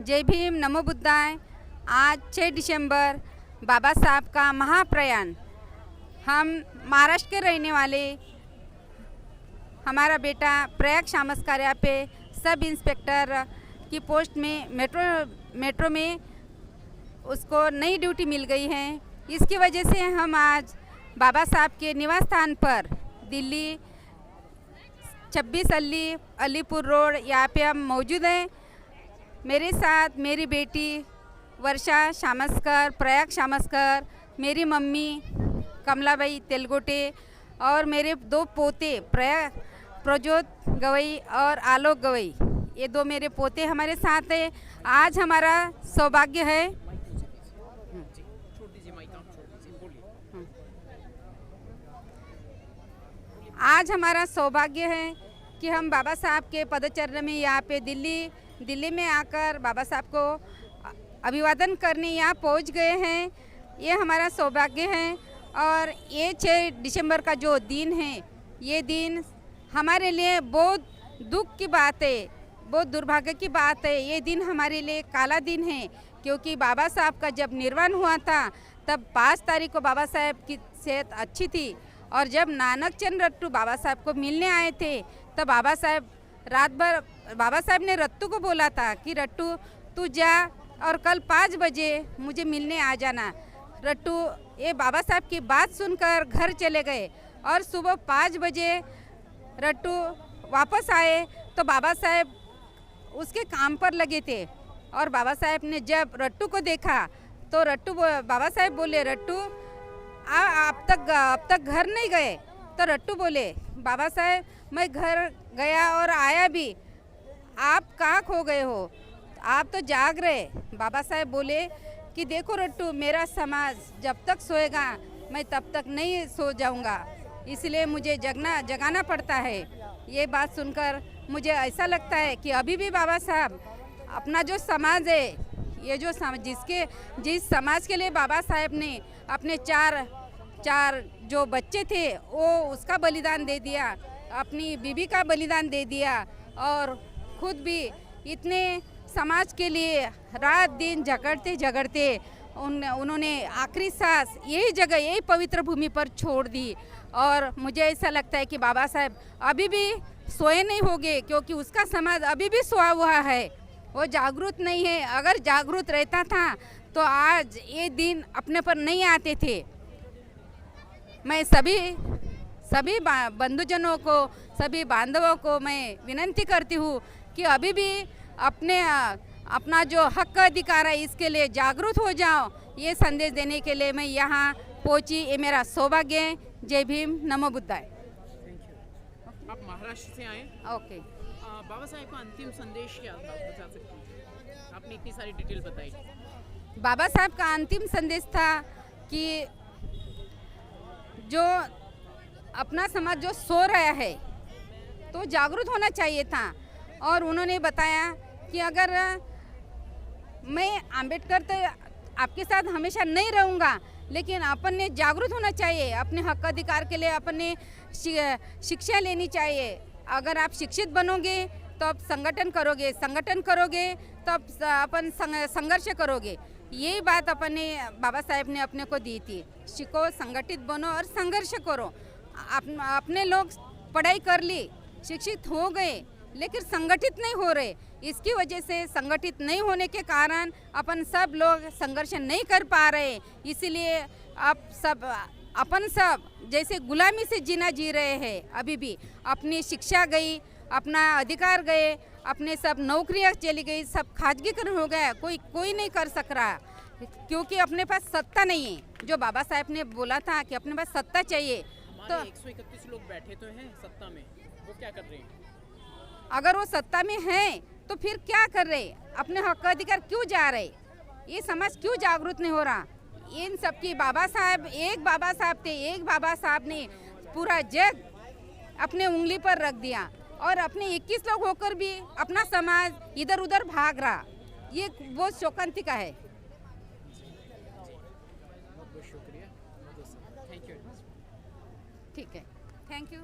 जय भीम, नमो बुद्धाय। आज 6 दिसंबर बाबा साहब का महाप्रयाण। हम महाराष्ट्र के रहने वाले, हमारा बेटा प्रयाग शामस्कार्या पे सब इंस्पेक्टर की पोस्ट में मेट्रो में उसको नई ड्यूटी मिल गई है। इसकी वजह से हम आज बाबा साहब के निवास स्थान पर दिल्ली 26 अलीपुर रोड यहाँ पे हम मौजूद हैं। मेरे साथ मेरी बेटी वर्षा शामस्कर, प्रयाग शामस्कर, मेरी मम्मी कमलाबाई तेलगोटे और मेरे 2 पोते प्रज्योत गवई और आलोक गवई, ये 2 मेरे पोते हमारे साथ हैं। आज हमारा सौभाग्य है कि हम बाबा साहब के पदचरण में यहाँ पे दिल्ली में आकर बाबा साहब को अभिवादन करने यहाँ पहुँच गए हैं। ये हमारा सौभाग्य है। और ये 6 दिसंबर का जो दिन है, ये दिन हमारे लिए बहुत दुख की बात है, बहुत दुर्भाग्य की बात है। ये दिन हमारे लिए काला दिन है, क्योंकि बाबा साहब का जब निर्वाण हुआ था तब 5 तारीख को बाबा साहब की सेहत अच्छी थी। और जब नानक चंद रट्टू बाबा साहब को मिलने आए थे तब बाबा साहब रात भर बाबा साहब ने रट्टू को बोला था कि रट्टू तू जा और कल 5 बजे मुझे मिलने आ जाना। रट्टू ये बाबा साहब की बात सुनकर घर चले गए और सुबह 5 बजे रट्टू वापस आए तो बाबा साहब उसके काम पर लगे थे। और बाबा साहब ने जब रट्टू को देखा तो बाबा साहब बोले, रट्टू अब तक घर नहीं गए? तो रट्टू बोले, बाबा साहब मैं घर गया और आया भी, आप कहाँ खो गए हो? आप तो जाग रहे। बाबा साहब बोले कि देखो रट्टू, मेरा समाज जब तक सोएगा मैं तब तक नहीं सो जाऊंगा, इसलिए मुझे जगाना पड़ता है। ये बात सुनकर मुझे ऐसा लगता है कि अभी भी बाबा साहब अपना जो समाज है, ये जो जिस समाज के लिए बाबा साहब ने अपने चार जो बच्चे थे वो उसका बलिदान दे दिया, अपनी बीबी का बलिदान दे दिया और खुद भी इतने समाज के लिए रात दिन झगड़ते उन्होंने आखिरी सांस यही जगह, यही पवित्र भूमि पर छोड़ दी। और मुझे ऐसा लगता है कि बाबा साहब अभी भी सोए नहीं होंगे, क्योंकि उसका समाज अभी भी सोया हुआ है, वो जागरूक नहीं है। अगर जागरूक रहता था तो आज ये दिन अपने पर नहीं आते थे। मैं सभी बंधुजनों को, सभी बांधवों को मैं विनंती करती हूँ कि अभी भी अपना जो हक अधिकार है इसके लिए जागरूक हो जाओ। ये संदेश देने के लिए मैं यहाँ पहुँची, ये मेरा सौभाग्य है। जय भीम, नमो बुद्धाय। आप महाराष्ट्र से आए? ओके। बाबा साहब का अंतिम संदेश क्या था, बता सकती हैं? आपने इतनी सारी डिटेल बताई। बाबा साहब का अंतिम संदेश था कि जो अपना समाज जो सो रहा है तो जागरूक होना चाहिए था। और उन्होंने बताया कि अगर मैं अम्बेडकर तो आपके साथ हमेशा नहीं रहूँगा, लेकिन अपन ने जागरूक होना चाहिए। अपने हक अधिकार के लिए अपन ने शिक्षा लेनी चाहिए। अगर आप शिक्षित बनोगे तो आप संगठन करोगे तो आप अपन संघर्ष करोगे। यही बात बाबा साहब ने अपने को दी थी, सीखो, संगठित बनो और संघर्ष करो। अपने लोग पढ़ाई कर ली, शिक्षित हो गए, लेकिन संगठित नहीं हो रहे। इसकी वजह से संगठित नहीं होने के कारण अपन सब लोग संघर्ष नहीं कर पा रहे। इसीलिए अपन सब जैसे गुलामी से जीना जी रहे हैं। अभी भी अपनी शिक्षा गई, अपना अधिकार गए, अपने सब नौकरियां चली गई, सब खाजगीकरण हो गया। कोई नहीं कर सक रहा, क्योंकि अपने पास सत्ता नहीं है। जो बाबा साहब ने बोला था कि अपने पास सत्ता चाहिए, तो 131 लोग बैठे तो हैं सत्ता में, वो क्या कर रहे हैं? अगर वो सत्ता में हैं तो फिर क्या कर रहे? अपने हक अधिकार क्यों जा रहे? ये समाज क्यों जागरूक नहीं हो रहा? इन सब की बाबा साहब एक बाबा साहब ने पूरा जग अपने उंगली पर रख दिया। और अपने 21 लोग होकर भी अपना समाज इधर उधर भाग रहा, ये बहुत शोकांतिका है। बहुत शुक्रिया। ठीक है, थैंक यू।